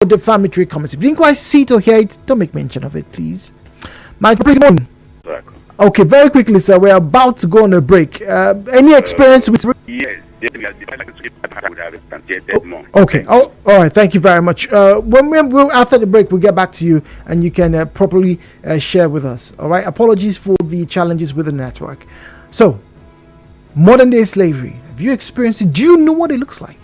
defamatory comments. If you didn't quite see it or hear it, don't make mention of it, please. My good morning. Okay, very quickly, sir. We're about to go on a break. Any experience with? Yes. Okay. Oh, all right. Thank you very much. When after the break, we'll get back to you and you can properly share with us. All right. Apologies for the challenges with the network. So, modern day slavery. Have you experienced it? Do you know what it looks like?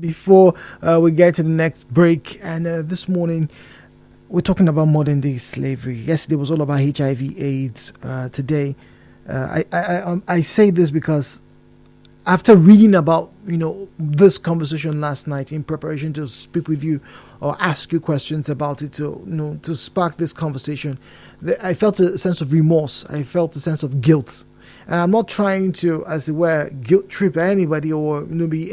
Before we get to the next break, and this morning we're talking about modern day slavery. Yesterday was all about HIV/AIDS. Today, I say this because after reading about this conversation last night in preparation to speak with you or ask you questions about it to spark this conversation, I felt a sense of remorse. I felt a sense of guilt. And I'm not trying to, as it were, guilt trip anybody or be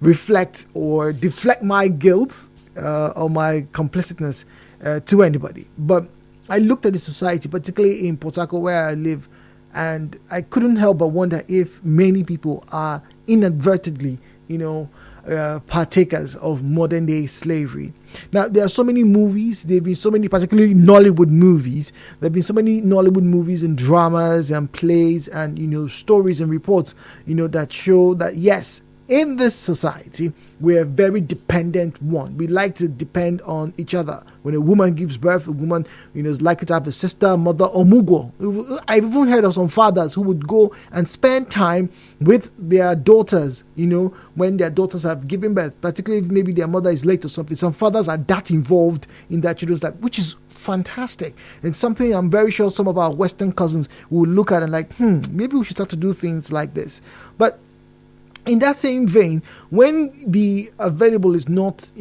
reflect or deflect my guilt or my complicitness to anybody. But I looked at the society, particularly in Port Harcourt where I live, and I couldn't help but wonder if many people are inadvertently, partakers of modern day slavery. Now, there are so many movies, there have been so many, particularly Nollywood movies, there have been so many Nollywood movies and dramas and plays and, stories and reports, that show that, yes, in this society, we're a very dependent one. We like to depend on each other. When a woman gives birth, a woman, is likely to have a sister, mother, or mugo. I've even heard of some fathers who would go and spend time with their daughters, when their daughters have given birth, particularly if maybe their mother is late or something. Some fathers are that involved in their children's life, which is fantastic. And something I'm very sure some of our Western cousins will look at and like, maybe we should start to do things like this. But in that same vein, when the available is not,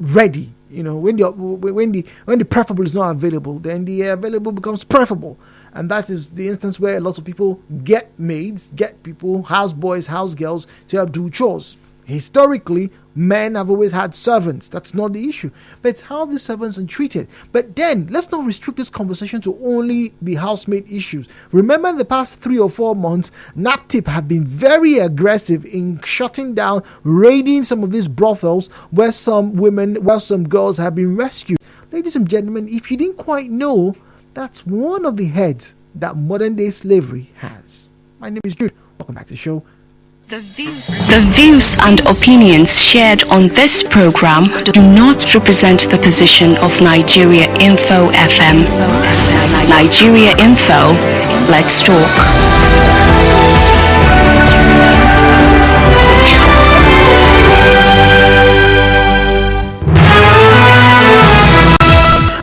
ready, when the preferable is not available, then the available becomes preferable, and that is the instance where a lot of people get maids, get people, house boys, house girls to help do chores. Historically, men have always had servants. That's not the issue. But it's how the servants are treated. But then, let's not restrict this conversation to only the housemaid issues. Remember, in the past 3 or 4 months, NAPTIP have been very aggressive in shutting down, raiding some of these brothels where some girls have been rescued. Ladies and gentlemen, if you didn't quite know, that's one of the heads that modern day slavery has. My name is Jude. Welcome back to the show. The views and opinions shared on this program do not represent the position of Nigeria Info FM. Nigeria Info, let's talk.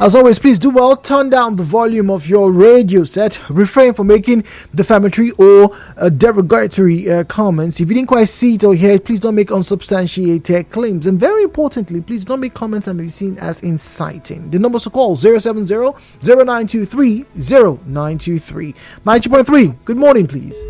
As always, please do well, turn down the volume of your radio set, refrain from making defamatory or derogatory comments. If you didn't quite see it or hear it, please don't make unsubstantiated claims. And very importantly, please don't make comments that may be seen as inciting. The numbers to call 070-0923-0923. 90.3. Good morning, please.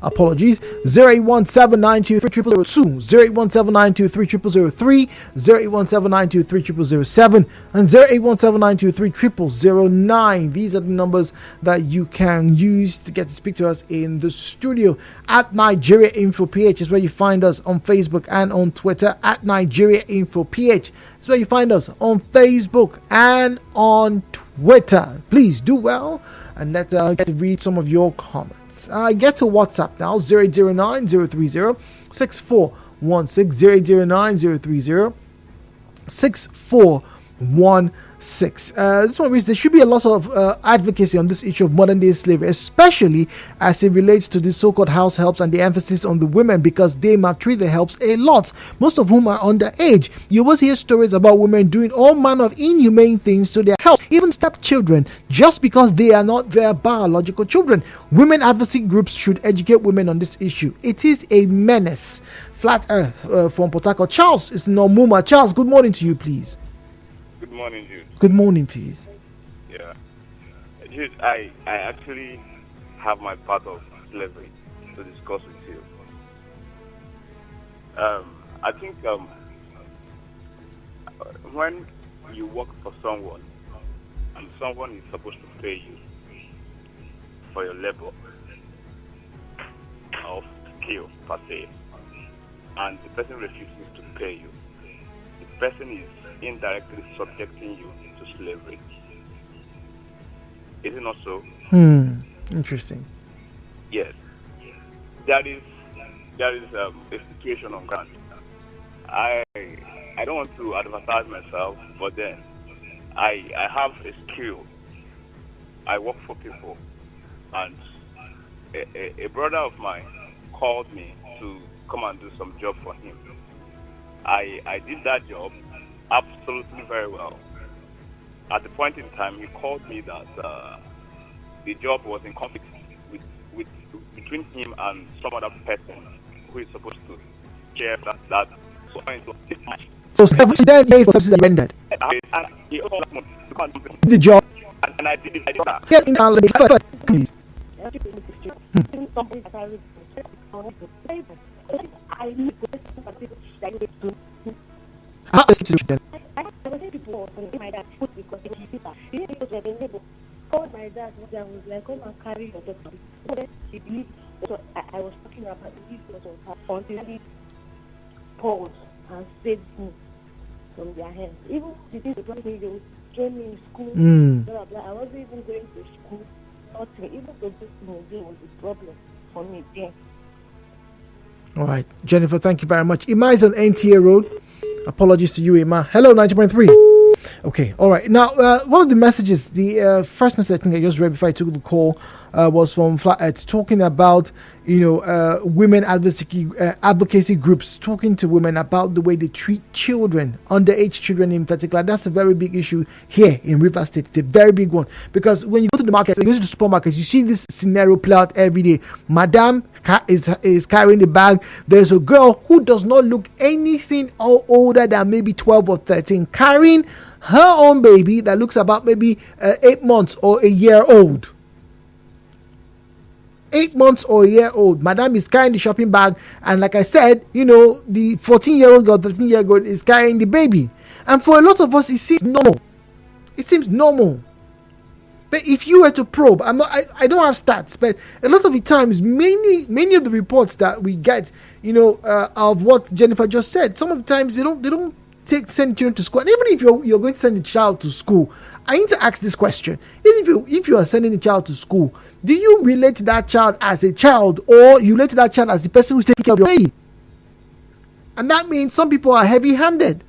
Apologies. 08179230002, 08179230003, 08179230007, and 08179230009. These are the numbers that you can use to get to speak to us in the studio. At Nigeria Info PH is where you find us on Facebook and on Twitter. At Nigeria Info PH is where you find us on Facebook and on Twitter. Please do well and let's get to read some of your comments. Get to WhatsApp now, 08090306416, 08090306416. This one reads, there should be a lot of advocacy on this issue of modern day slavery, especially as it relates to the so-called house helps and the emphasis on the women, because they maltreat the helps a lot, most of whom are underage. You always hear stories about women doing all manner of inhumane things to their helps, even stepchildren, just because they are not their biological children. Women advocacy groups should educate women on this issue. It is a menace. Flat Earth from Port Harcourt. Charles is Nomuma. Charles, good morning to you, please. Good morning, Jude. Good morning, please. Yeah. Jude, I actually have my part of slavery to discuss with you. I think when you work for someone and someone is supposed to pay you for your labor of skill per se, and the person refuses to pay you, the person is indirectly subjecting you to slavery. Is it not so? Interesting. Yes. There is a situation on ground. I don't want to advertise myself, but then I have a skill. I work for people, and a brother of mine called me to come and do some job for him. I did that job absolutely very well. At the point in time, he called me that the job was in conflict between him and some other person who is supposed to share that. So 7 days for subsidies rendered. And he also asked me to come and do The job. and I did it. I did that. Yes, please. How is the situation? Called my dad and was like, come and carry your daughter. She believed I was talking about this until he paused and saved me from their hands. Even the things they told me, they would train me in school, blah, blah. I wasn't even going to school. Nothing. Even though this museum was a problem for me then. All right, Jennifer, thank you very much. Ima is on NTA Road. Apologies to you, Ima. Hello, 90.3. Okay, all right. Now, one of the messages, the first message I think I just read before I took the call was from Flathead, talking about, women advocacy groups, talking to women about the way they treat children, underage children in particular. That's a very big issue here in Rivers State. It's a very big one because when you go to the market, you go to the supermarkets, you see this scenario play out every day. Madam is carrying the bag. There's a girl who does not look anything older than maybe 12 or 13 carrying her own baby that looks about maybe 8 months or a year old. 8 months or a year old. Madam is carrying the shopping bag, and like I said, the 14-year-old girl, 13-year-old is carrying the baby. And for a lot of us, it seems normal. It seems normal. But if you were to probe, I don't have stats, but a lot of the times, many of the reports that we get, of what Jennifer just said, some of the times they don't send children to school. And even if you're going to send a child to school, I need to ask this question: if you are sending a child to school, do you relate to that child as a child, or you relate to that child as the person who's taking care of your baby? And that means some people are heavy-handed.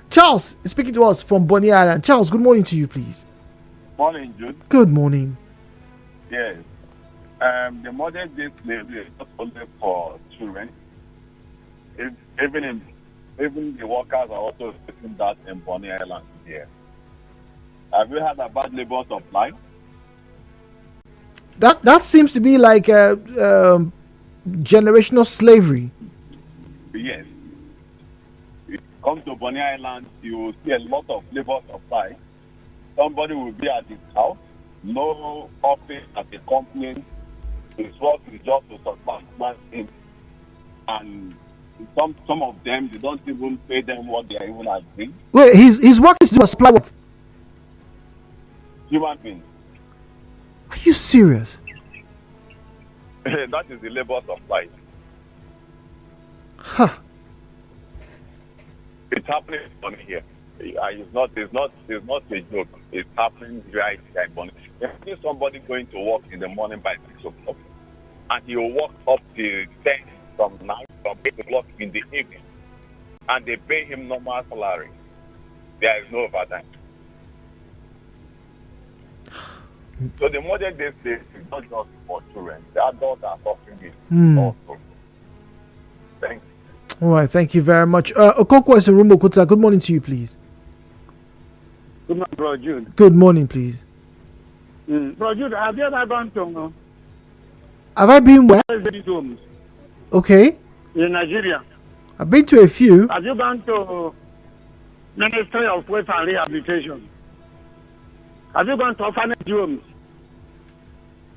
Charles is speaking to us from Bonny Island. Charles, good morning to you, please. Morning, Jude. Good morning. Yes. The modern day slavery is not only for children. Even the workers are also facing that in Bonny Island here. Have you heard about labor supply? That seems to be like generational slavery. Yes. If you come to Bonny Island, you will see a lot of labor supply. Somebody will be at his house, no office at the company. His work is just to supply him. And some of them, they don't even pay them what they are even asking. Wait, his work is to supply what? Human beings. Are you serious? That is the labor supply. Huh. It's happening on here. It's not a joke. It's happening right here. If somebody going to work in the morning by 6 o'clock, and he will work up till 10 from 8 o'clock in the evening, and they pay him normal salary, there is no overtime. So the modern day is not just for children. The adults are suffering it also. Thank you. All right, thank you very much. Okoko Eserumbo Kuta, good morning to you, please. Good morning, Bro Jude. Good morning, please. Bro Jude, have you ever gone to Have I been where? homes Okay. in Nigeria? I've been to a few. Have you gone to Ministry of Health and Rehabilitation? Have you gone to orphanage homes?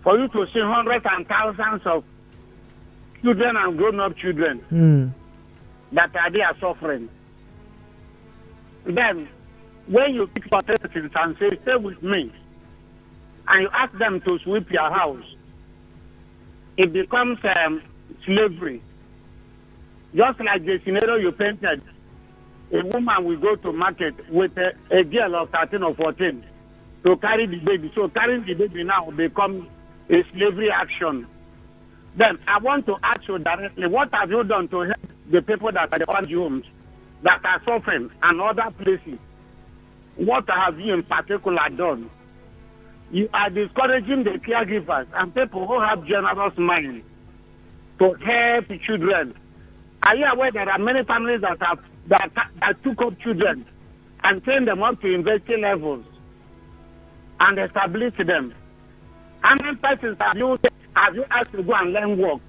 For you to see hundreds and thousands of children and grown-up children that are there suffering. Then, when you pick your relatives and say, stay with me, and you ask them to sweep your house, it becomes slavery. Just like the scenario you painted, a woman will go to market with a girl of 13 or 14 to carry the baby. So carrying the baby now becomes a slavery action. Then I want to ask you directly, what have you done to help the people that are the old homes that are suffering and other places? What have you in particular done? You are discouraging the caregivers and people who have generous mind to help children Are you aware there are many families that took up children and trained them up to university levels and established them? How many persons have you asked to go and learn work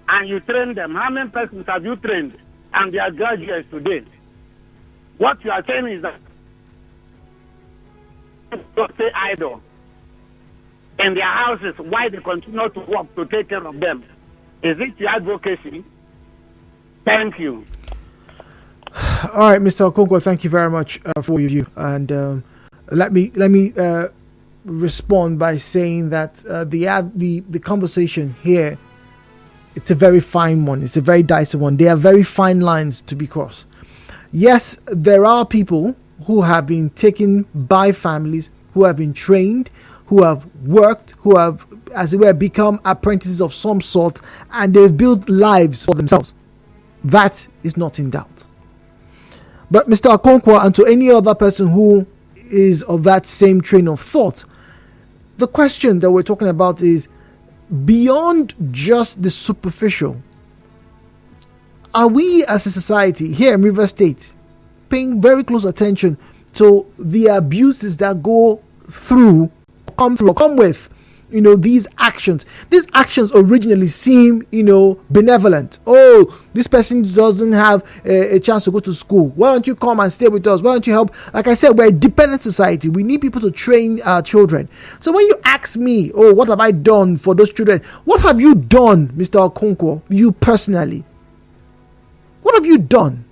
and you train them? How many persons have you trained and they are graduates today? What you are saying is that don't stay idle in their houses while they continue to work to take care of them. Is it your advocacy? Thank you. All right, Mr. Okonkwo, thank you very much for your view. And let me respond by saying that the conversation here, it's a very fine one. It's a very dicey one. There are very fine lines to be crossed. Yes, there are people who have been taken by families, who have been trained, who have worked, who have, as it were, become apprentices of some sort, and they've built lives for themselves. That is not in doubt. But Mr. Okonkwo, and to any other person who is of that same train of thought, the question that we're talking about is beyond just the superficial. Are we as a society here in River State paying very close attention to the abuses that come with these actions? These actions originally seem benevolent. Oh, this person doesn't have a chance to go to school. Why don't you come and stay with us? Why don't you help? Like I said, we're a dependent society. We need people to train our children. So when you ask me, oh, what have I done for those children? What have you done, Mr. Okonkwo, you personally? What have you done?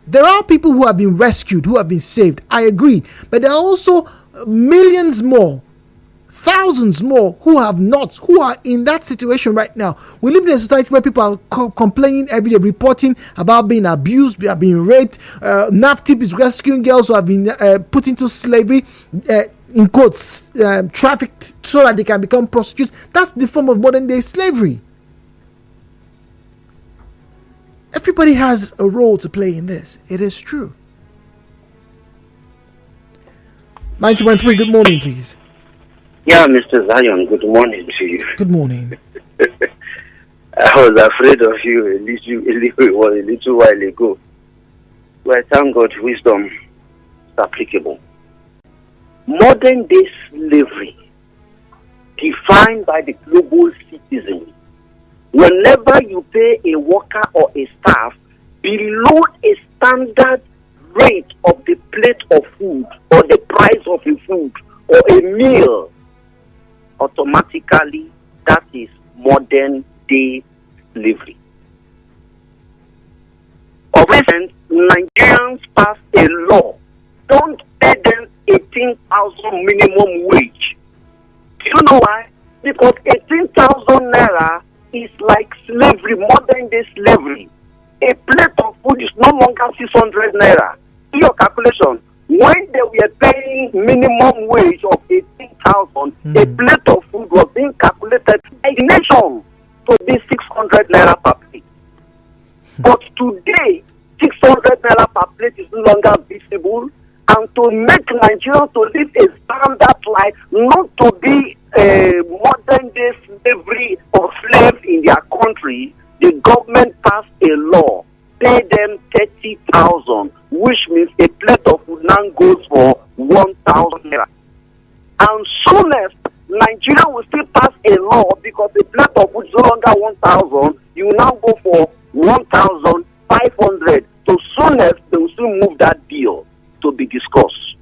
There are people who have been rescued, who have been saved. I agree. But there are also millions more, thousands more who are in that situation right now. We live in a society where people are complaining every day, reporting about being abused, being raped. NAPTIP is rescuing girls who have been put into slavery, in quotes, trafficked so that they can become prostitutes. That's the form of modern day slavery. Everybody has a role to play in this. It is true. 91.3, good morning, please. Yeah, Mr. Zion, good morning to you. Good morning. I was afraid of you a little while ago. Well, thank God wisdom is applicable. Modern day slavery, defined by the global citizen. Whenever you pay a worker or a staff below a standard rate of the plate of food or the price of a food or a meal, automatically that is modern day slavery. Of recent, Nigerians passed a law, don't pay them 18,000 minimum wage. Do you know why? Because 18,000 naira is like slavery, modern day slavery. A plate of food is no longer 600 naira. Do your calculation. When they were paying minimum wage of 18,000, a plate of food was being calculated by the nation to be 600 naira per plate. But today, 600 naira per plate is no longer visible. And to make Nigerians to live a standard life, not to be a modern day slavery or slave in their country, the government passed a law, pay them 30,000, which means a plate of food now goes for 1,000 naira. And soonest, Nigeria will still pass a law because a plate of food is no longer 1,000, you will now go for 1,500. So soonest, they will still move that bill to be discussed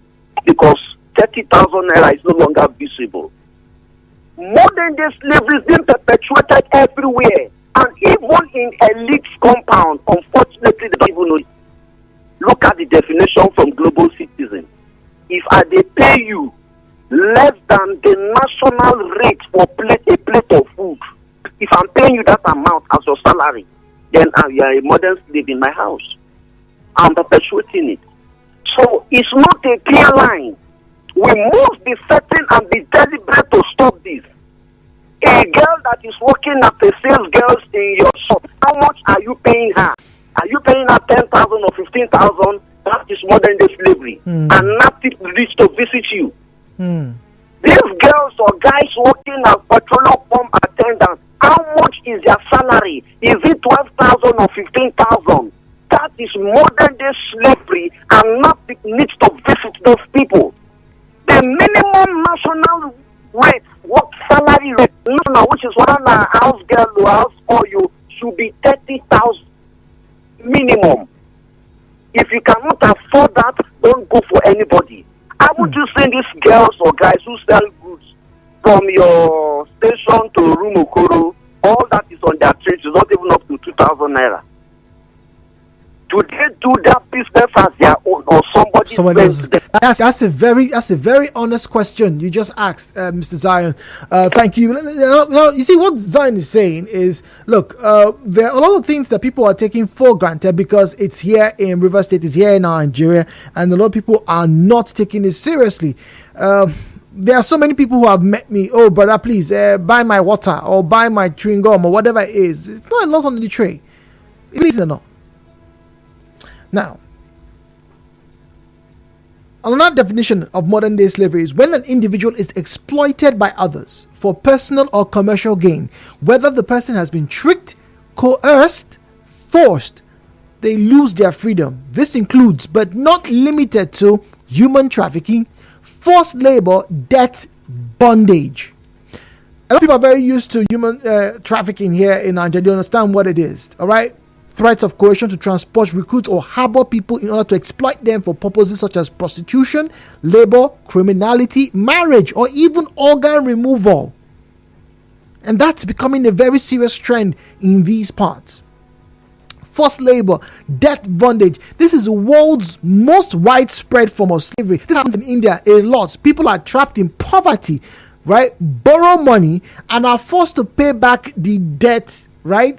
because 30,000 naira is no longer visible. Modern day slavery is being perpetuated everywhere, and even in elite compound, unfortunately, they don't even know it. Look at the definition from Global Citizen. If they pay you less than the national rate for a plate of food, if I'm paying you that amount as your salary, then you are a modern slave in my house. I'm perpetuating it. So it's not a clear line. We must be certain and be deliberate to stop this. A girl that is working as a sales girl in your shop, how much are you paying her? Are you paying her 10,000 or 15,000? That is modern day slavery. And nothing reach to visit you. These girls or guys working as petroleum pump attendants, how much is their salary? Is it 12,000 or 15,000? That is modern day slavery, and not needs to visit those people. The minimum national rate, what salary rate, national, which is one house girl or house or you, should be 30,000 minimum. If you cannot afford that, don't go for anybody. I would you send these girls or guys who sell goods from your station to Rumokoro? All that is on their trade is not even up to 2,000 naira. Do they do that business as their own, or somebody else? That's a very honest question you just asked, Mr. Zion. Thank you. You see, what Zion is saying is, look, there are a lot of things that people are taking for granted because it's here in River State, it's here in Nigeria, and a lot of people are not taking it seriously. There are so many people who have met me. Oh, brother, please buy my water or buy my chewing gum or whatever it is. It's not a lot on the tray. It is not. Now, another definition of modern day slavery is when an individual is exploited by others for personal or commercial gain, whether the person has been tricked, coerced, forced, they lose their freedom. This includes, but not limited to, human trafficking, forced labor, debt, bondage. A lot of people are very used to human trafficking here in Nigeria. They understand what it is, all right? Threats of coercion to transport, recruit, or harbor people in order to exploit them for purposes such as prostitution, labor, criminality, marriage, or even organ removal. And that's becoming a very serious trend in these parts. Forced labor, debt, bondage. This is the world's most widespread form of slavery. This happens in India a lot. People are trapped in poverty, right? Borrow money and are forced to pay back the debt, right?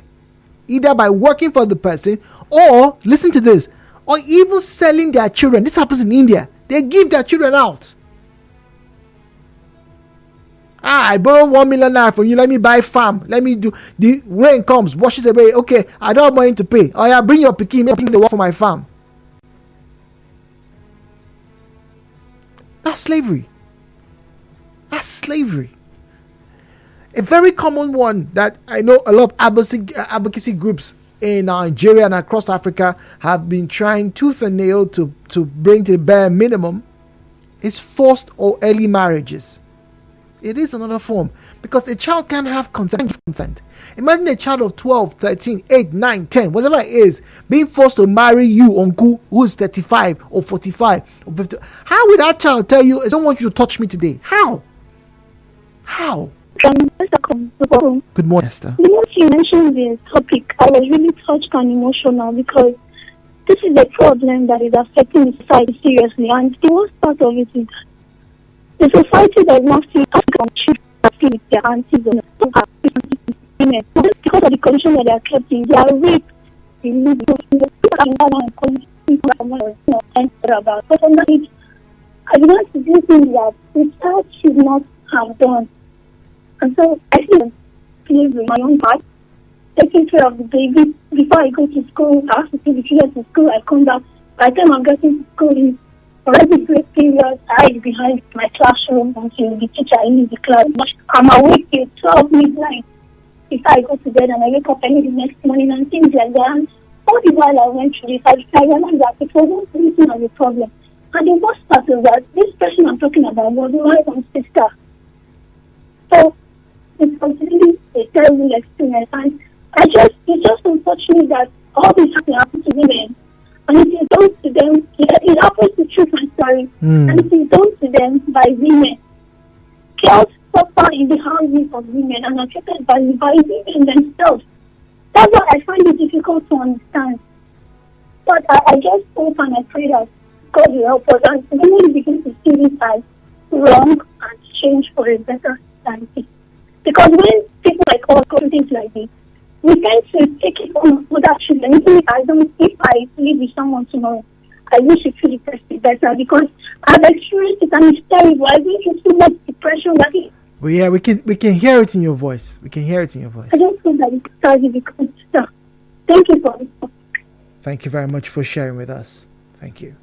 Either by working for the person or, listen to this, or even selling their children. This happens in India. They give their children out. I borrow 1 million naira from you. Let me buy farm. Let me do. The rain comes, washes away. Okay, I don't have money to pay. Oh yeah, bring your pikin. Make the work for my farm. That's slavery. That's slavery. A very common one that I know a lot of advocacy groups in Nigeria and across Africa have been trying tooth and nail to bring to the bare minimum is forced or early marriages. It is another form because a child can't have consent. Imagine a child of 12, 13, 8, 9, 10, whatever it is, being forced to marry you, uncle, who is 35 or 45 or 50. How would that child tell you, I don't want you to touch me today? How? Good morning, Esther. The moment you mentioned this topic, I was really touched and emotional because this is a problem that is affecting the society seriously. And the worst part of it is the society does not feel children feel with their aunties and women. Because of the condition that they are kept in, they are raped. They lose about. But on that, I began to do things that the child should not have done. And so I feel pleased with my own part, taking care of the baby. Before I go to school, I have to take the children to school. I come back. By the time I'm getting to school, it's already great period. I hide behind my classroom until the teacher leaves the class. I'm awake till 12 midnight. Before I go to bed and I wake up early the next morning and things like that. And all the while I went through this, I realized that it wasn't anything of a problem. And the worst part is that this person I'm talking about was my own sister. So it was really a terrible experience, and it's just unfortunate that all this happens to women, and it is done to them. It happens to children, and it is done to them by women. Girls suffer in the houses of women and are treated by women themselves. That's why I find it difficult to understand. But I just hope and I pray that God will help us and women begin to see this as wrong and change for a better society. Because when people like us go through things like this, we tend to take it on other children. If I live with someone tomorrow, I wish you feel the person better because I've experienced it and it's terrible. I think it's too much depression that it. Well, yeah, we can hear it in your voice. We can hear it in your voice. I don't think that it's starting because stuff. Thank you for this. Thank you very much for sharing with us. Thank you.